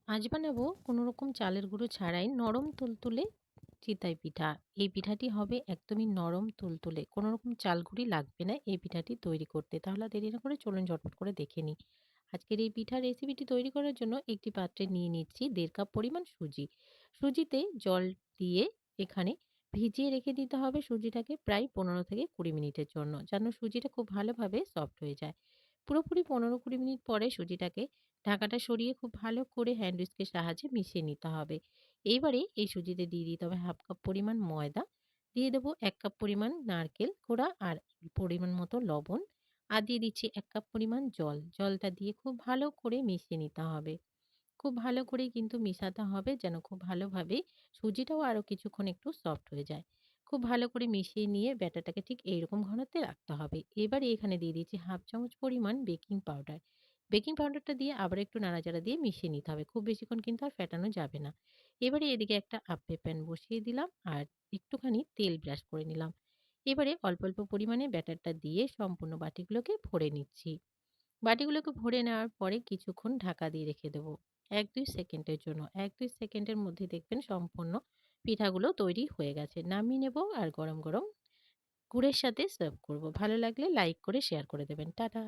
আজ বানাবো কোনো রকম চালের গুঁড়ো ছাড়াই নরম তুলতুলে চিতই পিঠা। এই পিঠাটি হবে একদমই নরম তুলতুলে। কোনো রকম চাল গুঁড়ি লাগবে না এই পিঠাটি তৈরি করতে। তাহলে আর দেরি না করে চলুন ঝটপট করে দেখে নিই। আজকের এই পিঠার রেসিপিটি তৈরি করার জন্য একটি পাত্রে নিয়ে নিচ্ছি ১.৫ কাপ পরিমাণ সুজি। সুজিতে জল দিয়ে এখানে ভিজিয়ে রেখে দিতে হবে সুজিটাকে প্রায় ১৫ থেকে ২০ মিনিটের জন্য। যেন সুজিটা খুব ভালোভাবে সফট হয়ে যায়। পুরোপুরি ১৫-২০ মিনিট পরে সুজিটাকে ঢাকাটা সরিয়ে খুব ভালো করে হ্যান্ড উইস্কের সাহায্যে মিশিয়ে নিতে হবে। এইবারে এই সুজিতে দিয়ে দিতে হবে ১/২ কাপ পরিমাণ ময়দা, দিয়ে দেবো ১ কাপ পরিমাণ নারকেল কোড়া আর পরিমাণ মতো লবণ, আর দিয়ে দিচ্ছি ১ কাপ পরিমাণ জল। জলটা দিয়ে খুব ভালো করে মিশিয়ে নিতে হবে। খুব ভালো করেই কিন্তু মিশাতে হবে যেন খুব ভালোভাবে সুজিটাও আরো কিছুক্ষণ একটু সফট হয়ে যায়। খুব ভালো করে মিশিয়ে নিয়ে ব্যাটারটাকে ঠিক এইরকম ঘনত্বে রাখতে হবে। এবারে এখানে দিয়ে দিচ্ছি 1/2 চামচ পরিমাণ বেকিং পাউডার। বেকিং পাউডারটা দিয়ে আবার একটু নাড়াচাড়া দিয়ে মিশিয়ে নিতে হবে। খুব বেশিক্ষণ কিন্তু আর ফেটানো যাবে না। এবারে এদিকে একটা আপ্পে প্যান বসিয়ে দিলাম আর একটুখানি তেল ব্রাশ করে নিলাম। এবারে অল্প, অল্প পরিমাণে ব্যাটারটা দিয়ে সম্পূর্ণ বাটিগুলোকে ভরে নিচ্ছি। বাটিগুলোকে ভরে নেওয়ার পরে কিছুক্ষণ ঢাকা দিয়ে রেখে দেবো ১-২ সেকেন্ডের জন্য। ১-২ সেকেন্ডের মধ্যে দেখবেন সম্পূর্ণ পিঠাগুলো তৈরি হয়ে গেছে। নামিয়ে নেব আর গরম, গরম গুড়ের সাথে সার্ভ করব। ভালো লাগলে লাইক করে শেয়ার করে দেবেন। টাটা।